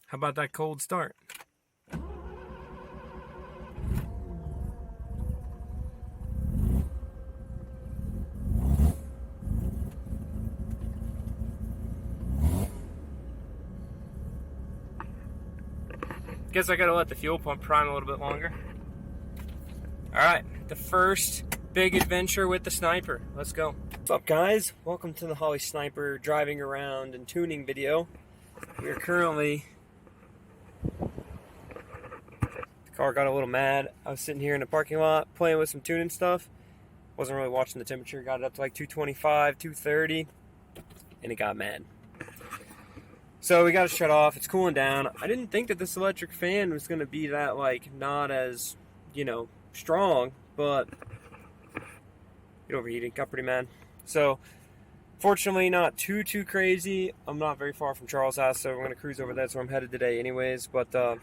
How about that cold start? Guess I gotta let the fuel pump prime a little bit longer. Alright, the first big adventure with the Sniper. Let's go. What's up, guys? Welcome to the Holley Sniper driving around and tuning video. We are currently... The car got a little mad. I was sitting here in the parking lot playing with some tuning stuff. Wasn't really watching the temperature. Got it up to like 225, 230, and it got mad. So we got to shut off. It's cooling down. I didn't think that this electric fan was going to be that, like, not as, strong, but it overheated. Got pretty mad. So, fortunately, not too crazy. I'm not very far from Charles' house, so we're going to cruise over there. That's where I'm headed today anyways. But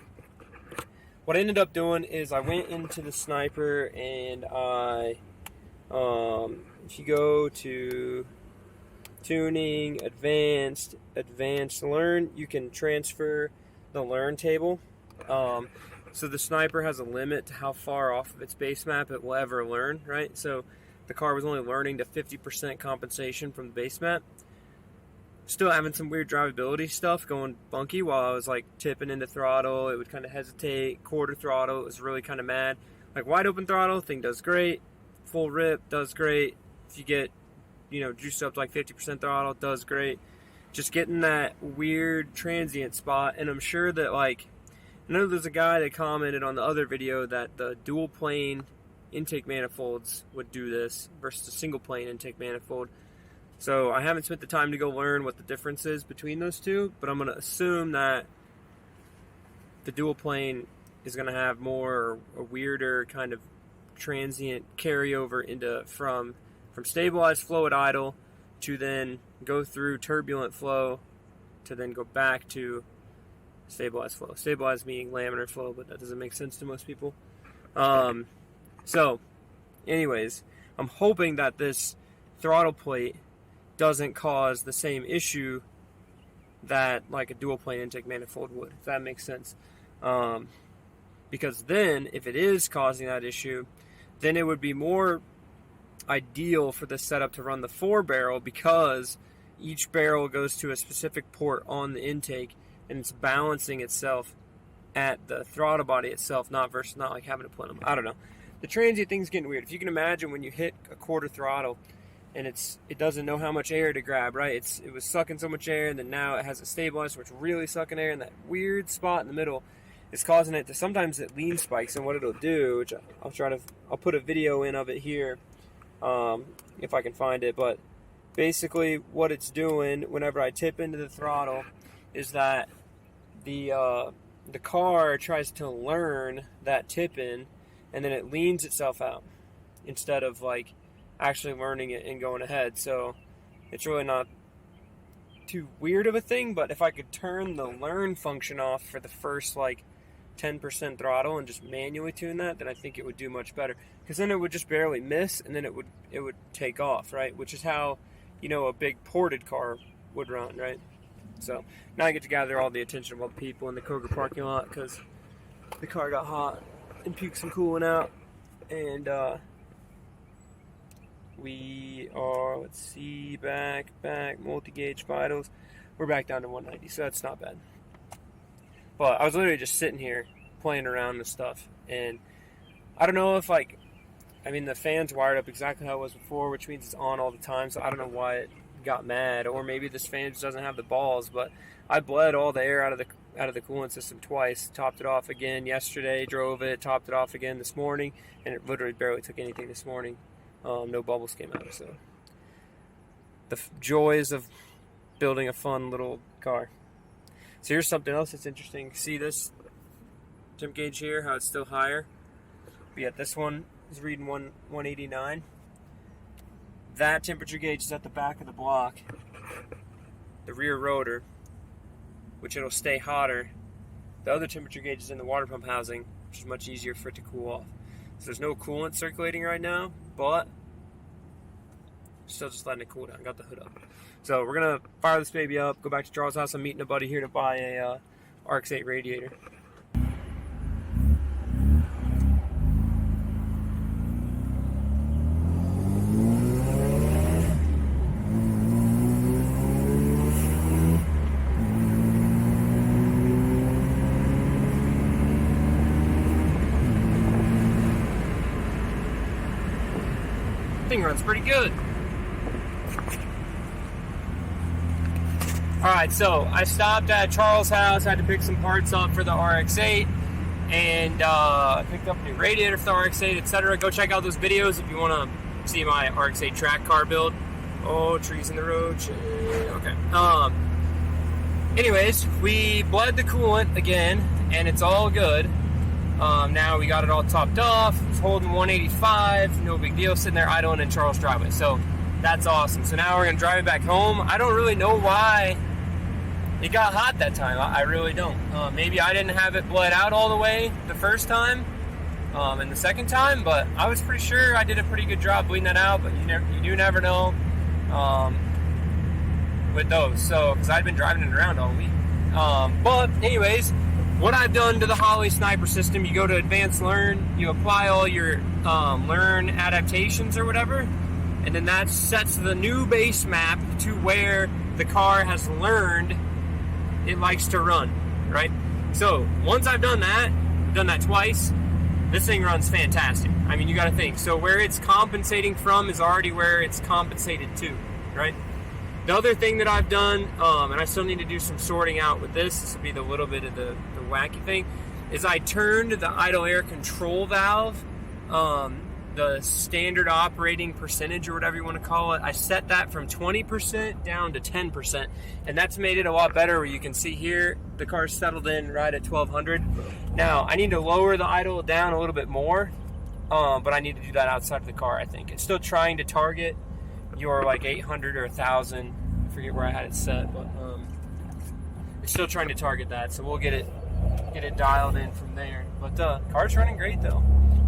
what I ended up doing is I went into the Sniper and if you go to tuning, advanced, learn, you can transfer the learn table. So the Sniper has a limit to how far off of its base map it will ever learn, right? So the car was only learning to 50% compensation from the base map. Still having some weird drivability stuff going bunky while I was like tipping into throttle. It would kind of hesitate. Quarter throttle, it was really kind of mad. Like wide open throttle, thing does great. Full rip does great. If you get juiced up to like 50% throttle, does great. Just getting that weird transient spot, and I'm sure that I know there's a guy that commented on the other video that the dual plane intake manifolds would do this versus a single plane intake manifold. So I haven't spent the time to go learn what the difference is between those two, but I'm going to assume that the dual plane is going to have more a weirder kind of transient carryover into from stabilized flow at idle to then go through turbulent flow to then go back to stabilized flow. Stabilized meaning laminar flow, but that doesn't make sense to most people. So, anyways, I'm hoping that this throttle plate doesn't cause the same issue that like a dual plane intake manifold would, if that makes sense. Because then, if it is causing that issue, then it would be more ideal for this setup to run the 4-barrel, because each barrel goes to a specific port on the intake and it's balancing itself at the throttle body itself, not like having to plenum. I don't know. The transient thing's getting weird. If you can imagine when you hit a quarter throttle and it doesn't know how much air to grab, right? It was sucking so much air, and then now it has it stabilized, so it's really sucking air, and that weird spot in the middle is causing it to sometimes it lean spikes. And what it'll do, which I'll put a video in of it here. If I can find it, but basically what it's doing whenever I tip into the throttle is that the car tries to learn that tip in, and then it leans itself out instead of like actually learning it and going ahead. So it's really not too weird of a thing, but if I could turn the learn function off for the first 10% throttle and just manually tune that, then I think it would do much better, because then it would just barely miss and then it would take off, right? Which is how a big ported car would run, right? So now I get to gather all the attention of all the people in the Kroger parking lot because the car got hot and puked some coolant out, and we are, let's see, back multi-gauge vitals, we're back down to 190, so that's not bad. But I was literally just sitting here playing around with stuff, and I don't know if the fan's wired up exactly how it was before, which means it's on all the time, so I don't know why it got mad, or maybe this fan just doesn't have the balls, but I bled all the air out of the coolant system twice, topped it off again yesterday, drove it, topped it off again this morning, and it literally barely took anything this morning. No bubbles came out, so the joys of building a fun little car. So here's something else that's interesting. See this temp gauge here, how it's still higher? But yet this one is reading 189. That temperature gauge is at the back of the block, the rear rotor, which it'll stay hotter. The other temperature gauge is in the water pump housing, which is much easier for it to cool off. So there's no coolant circulating right now, but still just letting it cool down. Got the hood up. So we're going to fire this baby up, go back to Charles' house. I'm meeting a buddy here to buy a RX-8 radiator. Thing runs pretty good. Alright, so I stopped at Charles' house, had to pick some parts up for the RX-8, and picked up a new radiator for the RX-8, etc. Go check out those videos if you want to see my RX-8 track car build. Oh, trees in the road. Okay. Anyways, we bled the coolant again, and it's all good. Now we got it all topped off. It's holding 185, no big deal, sitting there idling in Charles' driveway. So that's awesome. So now we're gonna drive it back home. I don't really know why it got hot that time. I really don't. Maybe I didn't have it bled out all the way the first time, and the second time, but I was pretty sure I did a pretty good job bleeding that out. But you do never know with those. So because I've been driving it around all week. But anyways. What I've done to the Holley sniper system, you go to Advanced Learn, you apply all your learn adaptations or whatever, and then that sets the new base map to where the car has learned it likes to run, right? So once I've done that twice, this thing runs fantastic. I mean, you got to think. So where it's compensating from is already where it's compensated to, right? The other thing that I've done, and I still need to do some sorting out with this will be the little bit of the wacky thing, is I turned the idle air control valve, the standard operating percentage or whatever you want to call it, I set that from 20% down to 10%, and that's made it a lot better where you can see here, the car's settled in right at 1200. Now, I need to lower the idle down a little bit more, but I need to do that outside of the car, I think. It's still trying to target your like 800 or 1000, I forget where I had it set, but it's still trying to target that, so we'll get it dialed in from there. But car's running great though.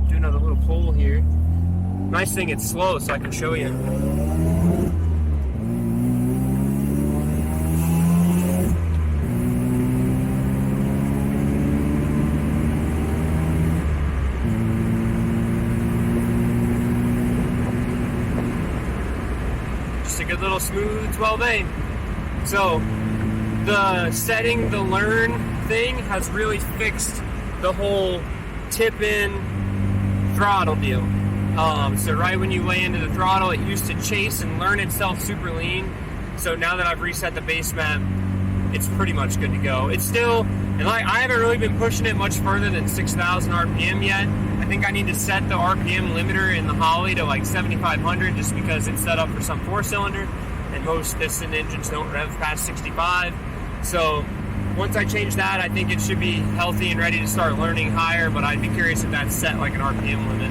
Do another little pull here. Nice thing it's slow, so I can show you. A good little smooth 12A. So the setting the learn thing has really fixed the whole tip in throttle deal. So right when you lay into the throttle, it used to chase and learn itself super lean. So now that I've reset the base map, it's pretty much good to go. It's still, and like I haven't really been pushing it much further than 6,000 RPM yet. I think I need to set the RPM limiter in the Holley to like 7,500 just because it's set up for some 4-cylinder, and most piston engines don't rev past 65. So once I change that, I think it should be healthy and ready to start learning higher, but I'd be curious if that's set like an RPM limit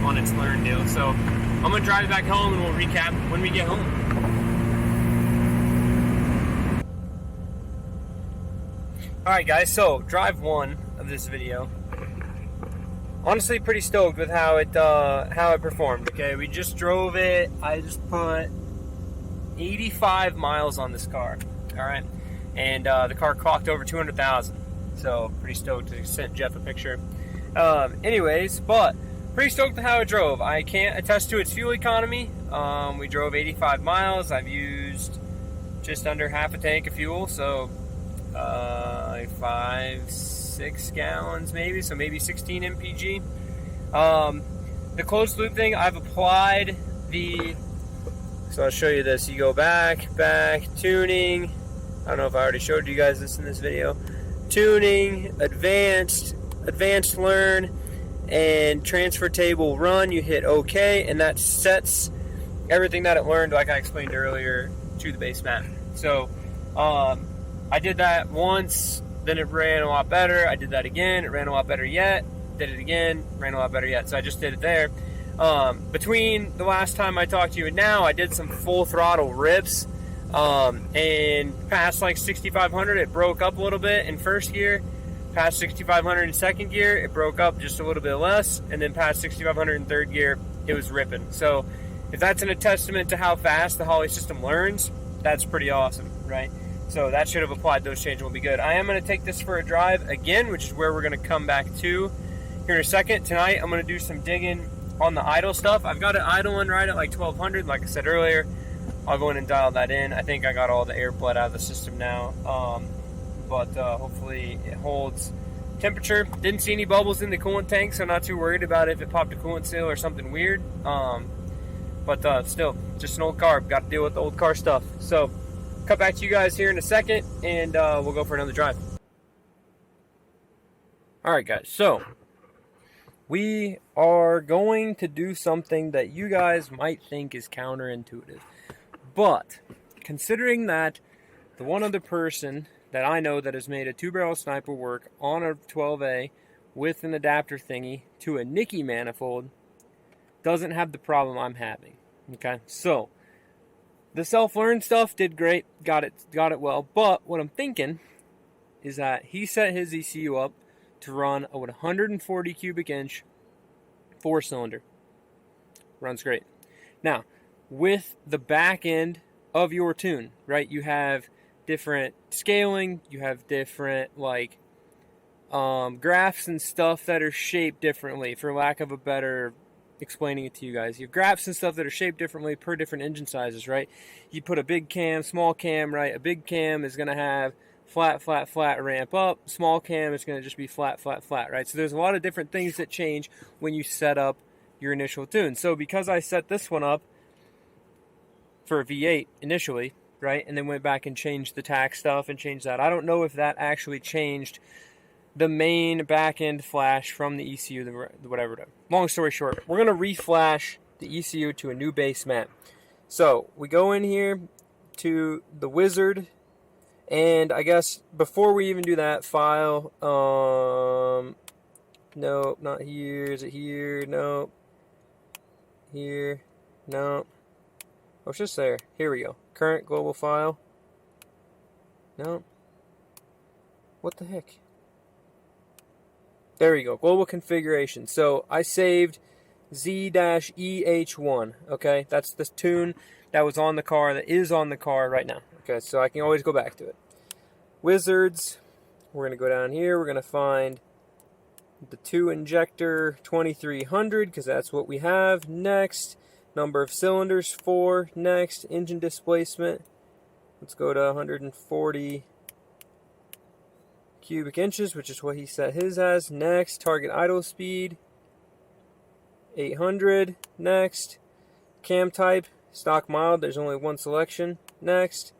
on its learn deal. So I'm going to drive it back home and we'll recap when we get home. Alright guys, so drive one of this video. Honestly, pretty stoked with how it performed. Okay, we just drove it. I just put 85 miles on this car. All right, and the car clocked over 200,000. So pretty stoked to send Jeff a picture. Anyways, but pretty stoked with how it drove. I can't attest to its fuel economy. We drove 85 miles. I've used just under half a tank of fuel, so like 5-6 gallons maybe, so maybe 16 mpg. The closed loop thing, I've applied so I'll show you this. You go back, tuning. I don't know if I already showed you guys this in this video. Tuning, advanced learn, and transfer table run. You hit OK, and that sets everything that it learned, like I explained earlier, to the base map. So I did that once, then it ran a lot better. I did that again, it ran a lot better yet. Did it again, ran a lot better yet. So I just did it there. Between the last time I talked to you and now, I did some full throttle rips. And past like 6,500, it broke up a little bit in first gear. Past 6,500 in second gear, it broke up just a little bit less. And then past 6,500 in third gear, it was ripping. So if that's a testament to how fast the Holley system learns, that's pretty awesome, right? So that should have applied those changes, will be good. I am going to take this for a drive again, which is where we're going to come back to here in a second. Tonight I'm going to do some digging on the idle stuff. I've got it idling right at like 1200, like I said earlier. I'll go in and dial that in. I think I got all the air bled out of the system now, but hopefully it holds temperature. Didn't see any bubbles in the coolant tank, so not too worried about if it popped a coolant seal or something weird. But still, just an old car. Got to deal with the old car stuff. So cut back to you guys here in a second, and we'll go for another drive. Alright guys, so we are going to do something that you guys might think is counterintuitive. But considering that the one other person that I know that has made a 2-barrel sniper work on a 12A with an adapter thingy to a Nicky manifold doesn't have the problem I'm having. Okay, so the self-learn stuff did great, got it well. But what I'm thinking is that he set his ECU up to run a 140 cubic inch 4-cylinder. Runs great. Now, with the back end of your tune, right? You have different scaling, you have different like graphs and stuff that are shaped differently, for lack of a better explaining it to you guys. You have graphs and stuff that are shaped differently per different engine sizes, right? You put a big cam, small cam, right? A big cam is going to have flat, flat, flat ramp up. Small cam is going to just be flat, flat, flat, right? So there's a lot of different things that change when you set up your initial tune. So because I set this one up for a V8 initially, right, and then went back and changed the tack stuff and changed that, I don't know if that actually changed the main back end flash from the ECU, the whatever. Long story short, we're going to reflash the ECU to a new base map. So we go in here to the wizard, and I guess before we even do that, file, nope, not here. Is it here? Nope. Here. Nope. Oh, it's just there. Here we go. Current global file. No. What the heck? There we go. Global configuration. So I saved Z-EH1. Okay, that's the tune that was on the car, that is on the car right now. Okay, so I can always go back to it. Wizards. We're going to go down here. We're going to find the 2 injector 2300, because that's what we have. Next. Number of cylinders, 4. Next, engine displacement. Let's go to 140 cubic inches, which is what he set his as. Next, target idle speed, 800. Next, cam type, stock mild. There's only one selection. Next,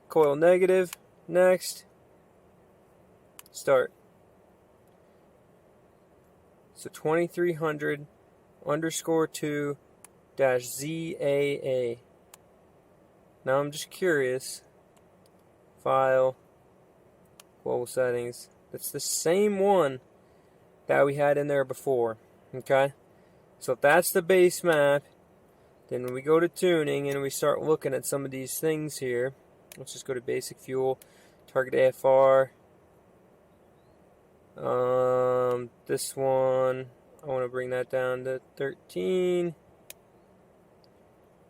coil negative. Next, start. So 2300 underscore 2 dash ZAA. Now I'm just curious. File, global settings. It's the same one that we had in there before. Okay? So if that's the base map, then when we go to tuning and we start looking at some of these things here, let's just go to basic fuel, target AFR. This one, I want to bring that down to 13.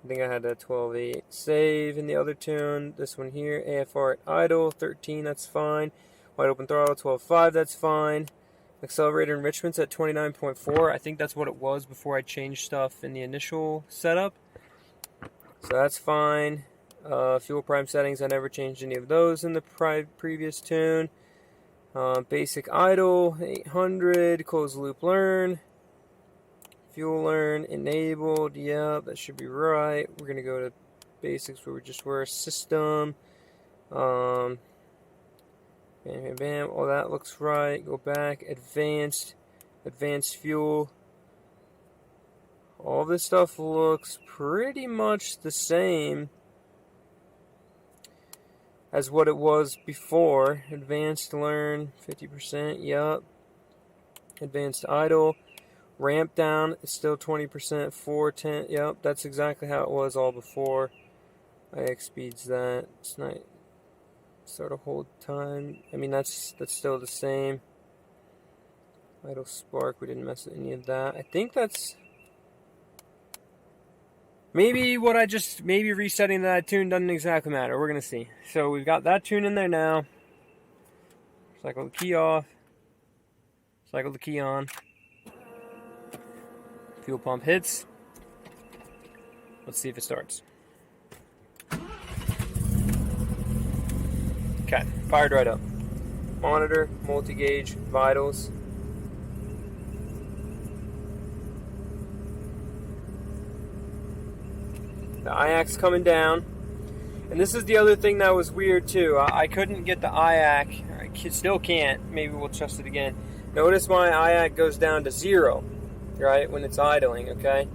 I think I had that 12.8 save in the other tune. This one here, AFR at idle, 13, that's fine. Wide open throttle, 12.5, that's fine. Accelerator enrichments at 29.4. I think that's what it was before I changed stuff in the initial setup. So that's fine. Fuel prime settings, I never changed any of those in the previous tune. Basic idle, 800. Closed loop learn. Fuel learn enabled. Yeah, that should be right. We're going to go to basics where we just were. System. Bam, bam, bam. Oh, that looks right. Go back. Advanced. Advanced fuel. All this stuff looks pretty much the same as what it was before. Advanced learn, 50%, yup. Advanced idle. Ramp down is still 20%, 410, yup. That's exactly how it was all before. IX speeds that. It's not sort of hold time. I mean, that's still the same. Idle spark, we didn't mess with any of that. I think that's Maybe resetting that tune doesn't exactly matter. We're going to see. So we've got that tune in there now. Cycle the key off. Cycle the key on. Fuel pump hits. Let's see if it starts. Okay, fired right up. Monitor, multi-gauge, vitals. The IAC's coming down. And this is the other thing that was weird too. I couldn't get the IAC. I still can't. Maybe we'll test it again. Notice my IAC goes down to 0, right, when it's idling, okay?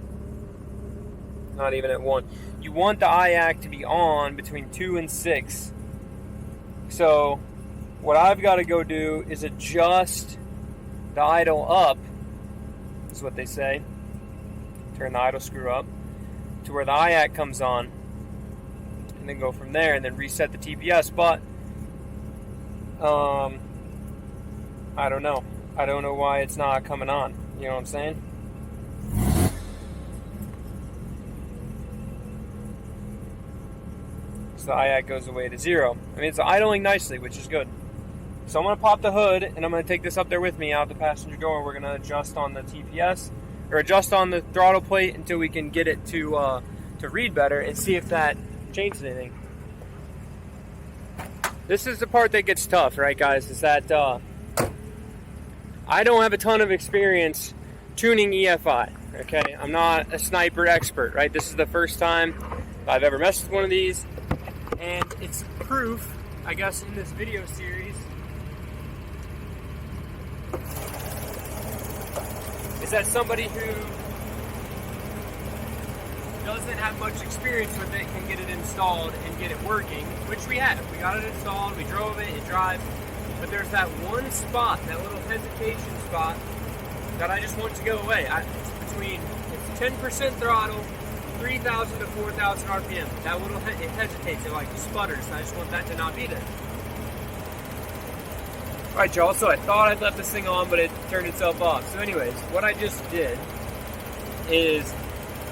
Not even at 1. You want the IAC to be on between 2 and 6. So what I've got to go do is adjust the idle up, is what they say. Turn the idle screw up to where the IAC comes on, and then go from there, and then reset the TPS. But I don't know. I don't know why it's not coming on. You know what I'm saying? So the IAC goes away to 0. I mean, it's idling nicely, which is good. So I'm going to pop the hood, and I'm going to take this up there with me out the passenger door. We're going to adjust on the TPS, or adjust on the throttle plate until we can get it to read better, and see if that changes anything. This is the part that gets tough, right, guys? Is that I don't have a ton of experience tuning EFI. Okay, I'm not a sniper expert, right? This is the first time I've ever messed with one of these, and it's proof, I guess, in this video series, is that somebody who doesn't have much experience with it can get it installed and get it working, which we have. We got it installed, we drove it, it drives, but there's that one spot, that little hesitation spot, that I just want to go away. It's 10% throttle, 3,000 to 4,000 RPM. That little, it hesitates, it like sputters, and I just want that to not be there. Alright, y'all, so I thought I'd left this thing on, but it turned itself off. So anyways, what I just did is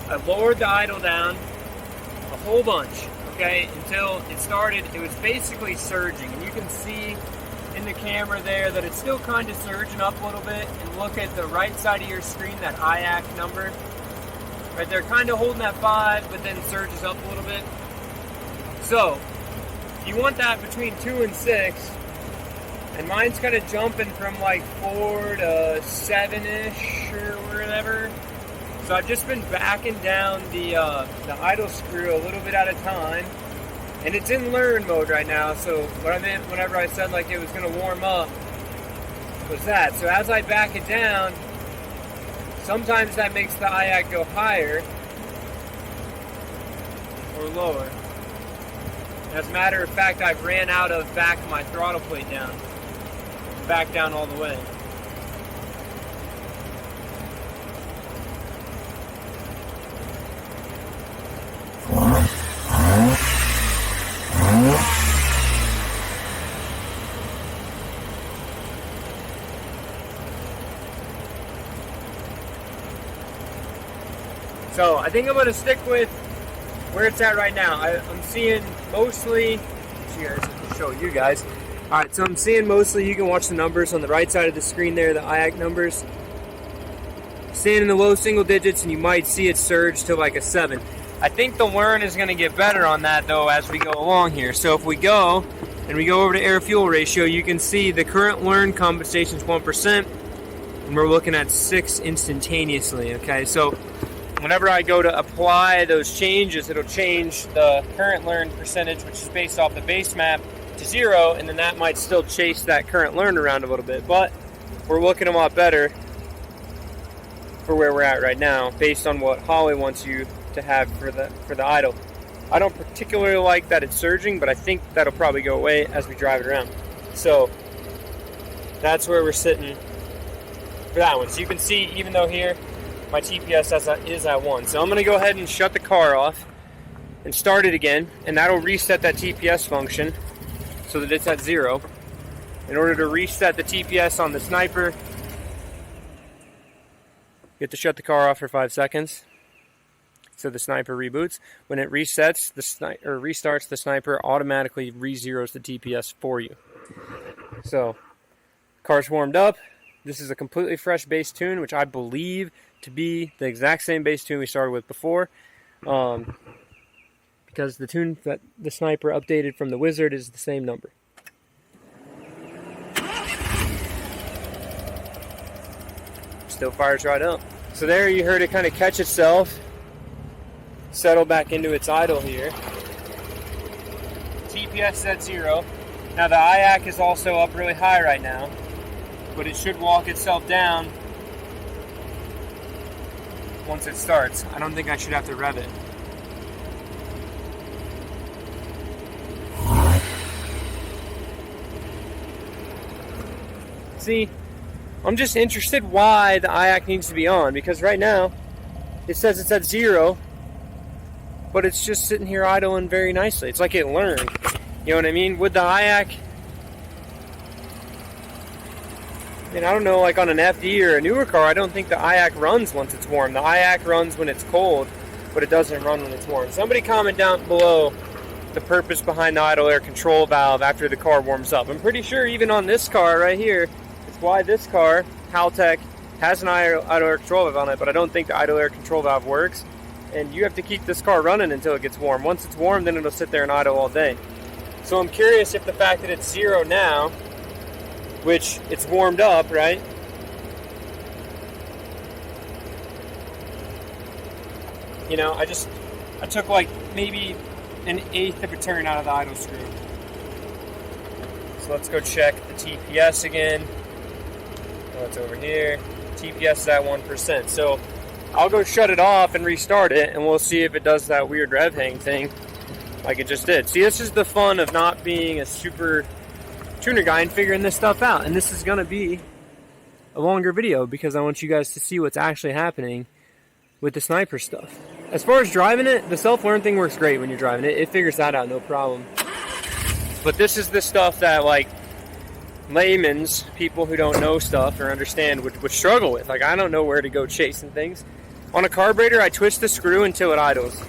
I lowered the idle down a whole bunch, okay, until it started. It was basically surging, and you can see in the camera there that it's still kind of surging up a little bit. And look at the right side of your screen, that IAC number. Right there, kind of holding that 5, but then it surges up a little bit. So, you want that between 2 and 6, and mine's kind of jumping from like 4 to 7-ish or whatever. So I've just been backing down the idle screw a little bit at a time, and it's in learn mode right now. So what I meant whenever I said like it was going to warm up was that. So as I back it down, sometimes that makes the IAC go higher or lower. As a matter of fact, I've ran out of back my throttle plate down, back down all the way. So I think I'm going to stick with where it's at right now. I'm seeing mostly, cheers, I'll show you guys. Alright, so I'm seeing mostly, you can watch the numbers on the right side of the screen there, the IAC numbers. Staying in the low single digits, and you might see it surge to like a 7. I think the learn is going to get better on that though as we go along here. So if we go over to air fuel ratio, you can see the current learn compensation is 1%, and we're looking at 6 instantaneously, okay? So whenever I go to apply those changes, it'll change the current learn percentage, which is based off the base map, to 0, and then that might still chase that current learn around a little bit. But we're looking a lot better for where we're at right now, based on what Holley wants you to have for the idle. I don't particularly like that it's surging, but I think that'll probably go away as we drive it around. So that's where we're sitting for that one. So you can see, even though here my TPS is at 1. So I'm going to go ahead and shut the car off and start it again, and that'll reset that TPS function so that it's at 0. In order to reset the TPS on the sniper, you have to shut the car off for 5 seconds. so the sniper reboots. When it resets, restarts, the sniper automatically re-zeros the TPS for you. So, car's warmed up. This is a completely fresh base tune, which I believe to be the exact same base tune we started with before. Because the tune that the sniper updated from the Wizard is the same number. Still fires right up. So there you heard it kind of catch itself, settle back into its idle here. TPS is at 0. Now the IAC is also up really high right now, but it should walk itself down once it starts. I don't think I should have to rev it. See, I'm just interested why the IAC needs to be on, because right now it says it's at 0, but it's just sitting here idling very nicely. It's like it learned. You know what I mean? With the IAC, and I don't know, like on an FD or a newer car, I don't think the IAC runs once it's warm. The IAC runs when it's cold, but it doesn't run when it's warm. Somebody comment down below the purpose behind the idle air control valve after the car warms up. I'm pretty sure even on this car right here, why this car, Haltech, has an idle air control valve on it, but I don't think the idle air control valve works. And you have to keep this car running until it gets warm. Once it's warm, then it'll sit there and idle all day. So I'm curious if the fact that it's 0 now, which it's warmed up, right? You know, I took like maybe an 1/8 of a turn out of the idle screw. So let's go check the TPS again. It's over here. TPS is at 1%. So I'll go shut it off and restart it, and we'll see if it does that weird rev hang thing like it just did. See, this is the fun of not being a super tuner guy and figuring this stuff out. And this is going to be a longer video because I want you guys to see what's actually happening with the sniper stuff. As far as driving it, the self-learn thing works great when you're driving it. It figures that out, no problem. But this is the stuff that, like, laymen's, people who don't know stuff or understand would struggle with. Like, I don't know where to go chasing things. On a carburetor, I twist the screw until it idles,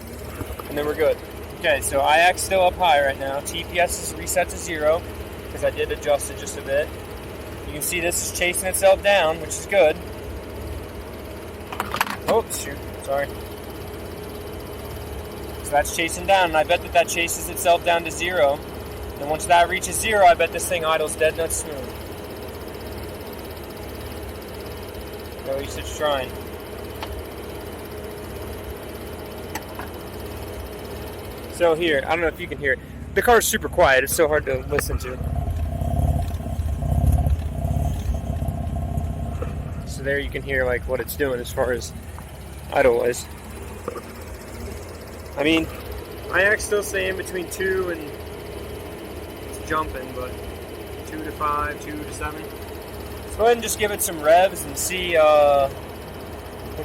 and then we're good. Okay, so IAC's still up high right now. TPS is reset to 0, because I did adjust it just a bit. You can see this is chasing itself down, which is good. Oh, shoot, sorry. So that's chasing down, and I bet that chases itself down to 0. And once that reaches 0, I bet this thing idles dead nuts smooth. Or at least it's trying. So here, I don't know if you can hear it. The car's super quiet. It's so hard to listen to. So there you can hear like what it's doing as far as idle-wise. I mean, IAC's still saying between 2 and jumping, but 2 to 5, 2 to 7. Let's go ahead and just give it some revs and see. I'll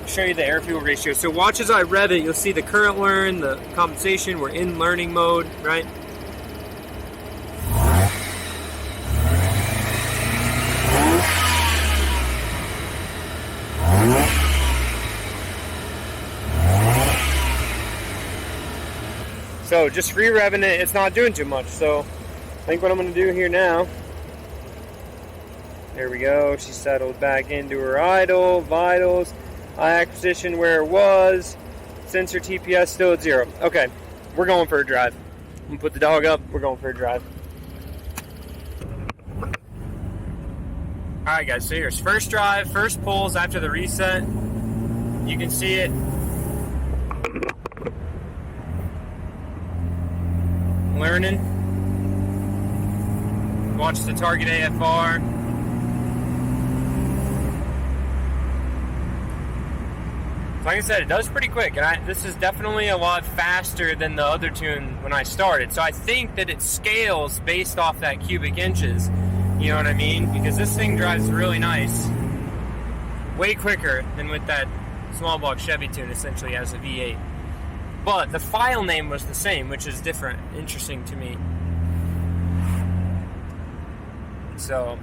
show you the air fuel ratio. So watch as I rev it. You'll see the current learn, the compensation. We're in learning mode, right? So just free revving it. It's not doing too much. So I think what I'm going to do here now, there we go, she settled back into her idle, vitals, IAC position where it was, sensor TPS still at 0. Okay, we're going for a drive. I'm going to put the dog up, we're going for a drive. Alright guys, so here's first drive, first pulls after the reset. You can see it. Learning. Watch the target AFR. Like I said, it does pretty quick, and this is definitely a lot faster than the other tune when I started. So I think that it scales based off that cubic inches. You know what I mean? Because this thing drives really nice. Way quicker than with that small block Chevy tune, essentially as a V8. But the file name was the same, which is different, interesting to me. So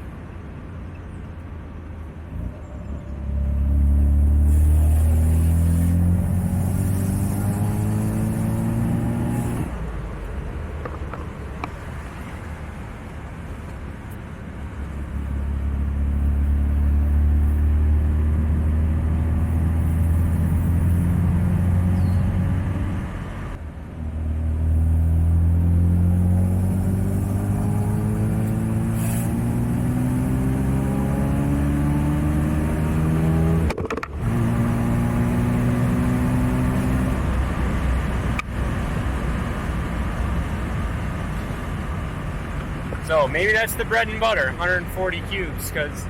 So maybe that's the bread and butter, 140 cubes, because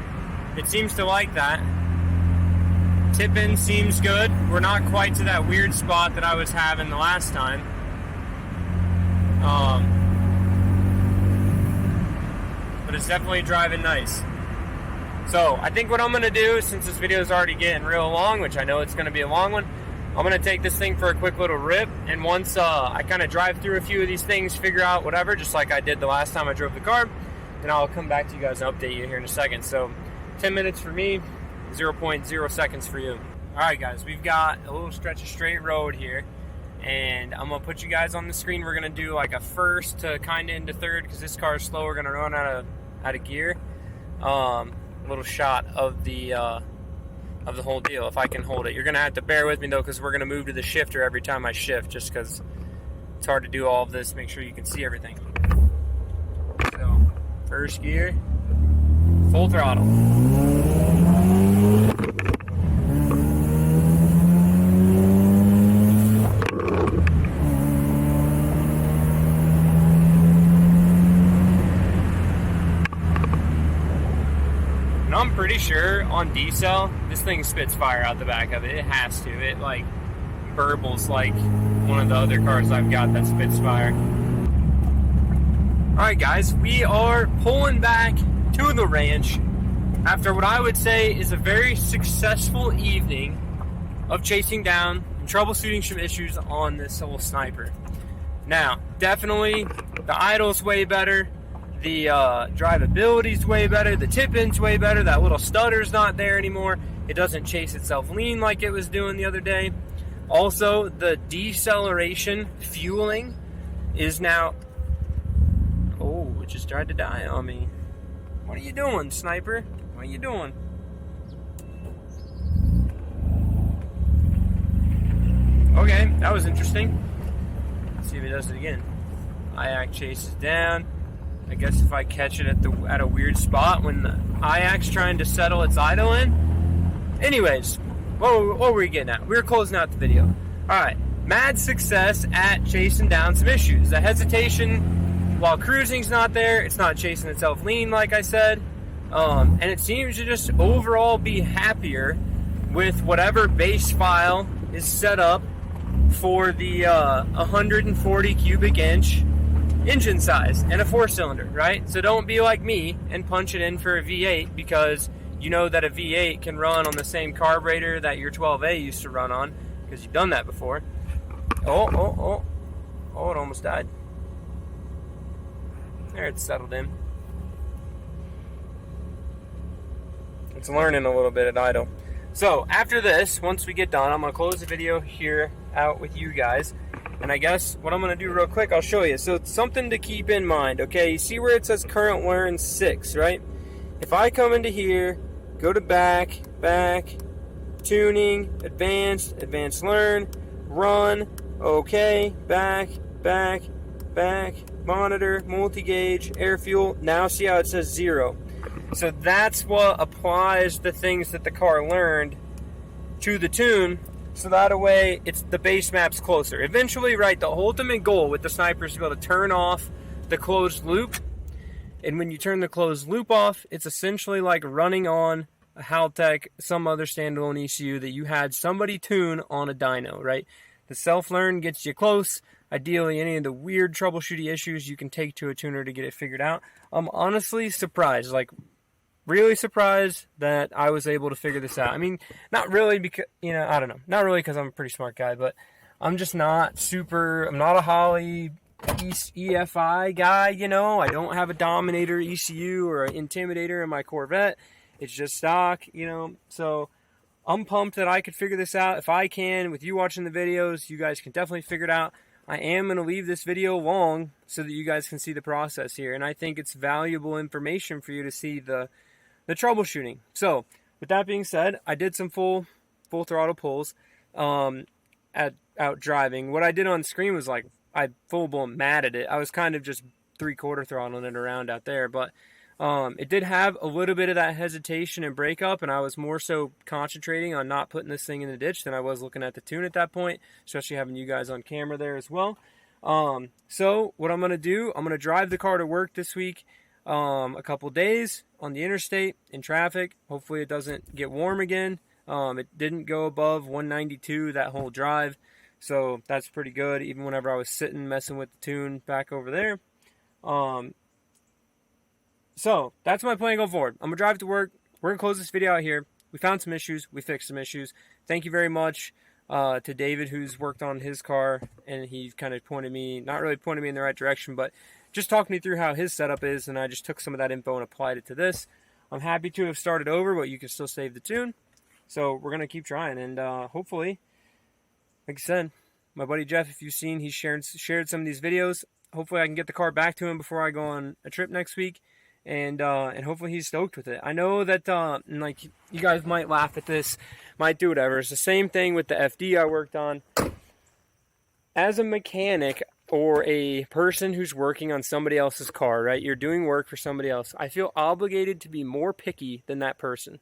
it seems to like that. Tip-in seems good. We're not quite to that weird spot that I was having the last time. But it's definitely driving nice. So I think what I'm going to do, since this video is already getting real long, which I know it's going to be a long one, I'm going to take this thing for a quick little rip, and once I kind of drive through a few of these things, figure out whatever, just like I did the last time I drove the car, then I'll come back to you guys and update you here in a second. So 10 minutes for me, 0.0 seconds for you. Alright guys, we've got a little stretch of straight road here, and I'm going to put you guys on the screen. We're going to do like a first to kind of into third, because this car is slow. We're going to run out of gear. A little shot of the whole deal, if I can hold it. You're going to have to bear with me though, because we're going to move to the shifter every time I shift, just because it's hard to do all of this. Make sure you can see everything. So, first gear, full throttle. I'm pretty sure on D-cell, this thing spits fire out the back of it. It has to. It like burbles like one of the other cars I've got that spits fire. Alright guys, we are pulling back to the ranch after what I would say is a very successful evening of chasing down and troubleshooting some issues on this little sniper. Now, definitely the idle's way better. The drivability's way better, the tip-in's way better, that little stutter's not there anymore, it doesn't chase itself lean like it was doing the other day. Also, the deceleration fueling is now... Oh, it just tried to die on me. What are you doing, sniper? What are you doing? Okay, that was interesting. Let's see if it does it again. IAC chases down. I guess if I catch it at a weird spot when the IAC's trying to settle its idle in. Anyways, what were we getting at? We were closing out the video. Alright, mad success at chasing down some issues. The hesitation, while cruising's not there, it's not chasing itself lean like I said. And it seems to just overall be happier with whatever base file is set up for the 140 cubic inch engine size and a 4-cylinder, right? So don't be like me and punch it in for a V8, because you know that a V8 can run on the same carburetor that your 12A used to run on, because you've done that before. Oh, it almost died. There, it's settled in. It's learning a little bit at idle. So after this, once we get done, I'm going to close the video here out with you guys. And I guess what I'm going to do real quick, I'll show you. So it's something to keep in mind, okay? You see where it says current learn 6, right? If I come into here, go to back, tuning, advanced learn, run, okay, back, monitor, multi-gauge, air fuel. Now see how it says 0. So that's what applies the things that the car learned to the tune. So that way, it's the base map's closer. Eventually, right, the ultimate goal with the sniper is to be able to turn off the closed loop. And when you turn the closed loop off, it's essentially like running on a Haltech, some other standalone ECU that you had somebody tune on a dyno, right? The self-learn gets you close. Ideally, any of the weird troubleshooting issues you can take to a tuner to get it figured out. I'm honestly surprised, like really surprised that I was able to figure this out. I mean, not really because, you know, I don't know. Not really because I'm a pretty smart guy, but I'm just not I'm not a Holley EFI guy, you know. I don't have a Dominator ECU or an Intimidator in my Corvette. It's just stock, you know. So I'm pumped that I could figure this out. If I can, with you watching the videos, you guys can definitely figure it out. I am going to leave this video long so that you guys can see the process here. And I think it's valuable information for you to see the troubleshooting. So, with that being said, I did some full throttle pulls out driving. What I did on screen was like, I full-blown matted it. I was kind of just 3/4 throttling it around out there. But it did have a little bit of that hesitation and breakup, and I was more so concentrating on not putting this thing in the ditch than I was looking at the tune at that point, especially having you guys on camera there as well. So what I'm going to do, I'm going to drive the car to work this week. a couple days on the interstate in traffic. Hopefully it doesn't get warm again. It didn't go above 192 that whole drive, so that's pretty good, even whenever I was sitting messing with the tune back over there. So that's my plan going forward. I'm gonna drive to work. We're gonna close this video out here. We found some issues. We fixed some issues. Thank you very much to David, who's worked on his car, and he kind of pointed me, not really pointed me in the right direction, but just talked me through how his setup is, and I just took some of that info and applied it to this. I'm happy to have started over, but you can still save the tune. So we're gonna keep trying, and hopefully, like I said, my buddy Jeff, if you've seen, he's shared some of these videos. Hopefully I can get the car back to him before I go on a trip next week. And hopefully he's stoked with it. I know that, and like, you guys might laugh at this, might do whatever. It's the same thing with the FD I worked on. As a mechanic or a person who's working on somebody else's car, right? You're doing work for somebody else. I feel obligated to be more picky than that person,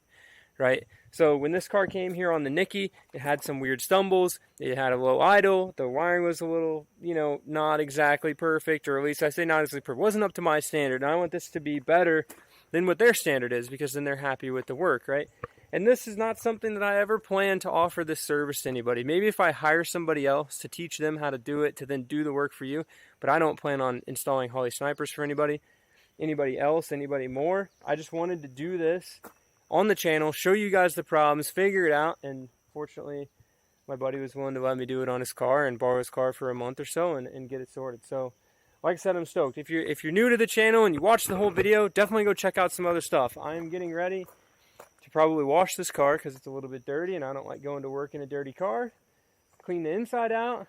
right? So when this car came here on the Nicky, it had some weird stumbles. It had a low idle. The wiring was a little, you know, not exactly perfect, or at least I say not exactly perfect. It wasn't up to my standard. And I want this to be better than what their standard is, because then they're happy with the work, right? And this is not something that I ever plan to offer this service to anybody. Maybe if I hire somebody else to teach them how to do it, to then do the work for you, but I don't plan on installing Holley snipers for anybody else, anybody more. I just wanted to do this on the channel, show you guys the problems, figure it out, and fortunately my buddy was willing to let me do it on his car and borrow his car for a month or so and get it sorted. So like I said, I'm stoked. If you're new to the channel and you watch the whole video, definitely go check out some other stuff. I am getting ready to probably wash this car because it's a little bit dirty, and I don't like going to work in a dirty car. Clean the inside out,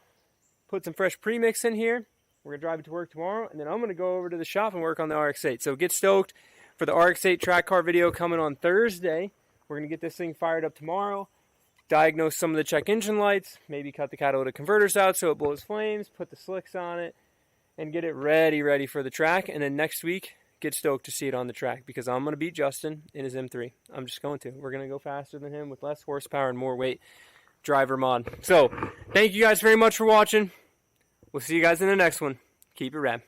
put some fresh premix in here. We're gonna drive it to work tomorrow, and then I'm gonna go over to the shop and work on the RX-8. So get stoked for the RX-8 track car video coming on Thursday. We're going to get this thing fired up tomorrow, diagnose some of the check engine lights, maybe cut the catalytic converters out so it blows flames, put the slicks on it, and get it ready for the track. And then next week, get stoked to see it on the track, because I'm going to beat Justin in his M3. I'm just going to. We're going to go faster than him with less horsepower and more weight, driver mod. So thank you guys very much for watching. We'll see you guys in the next one. Keep it rad.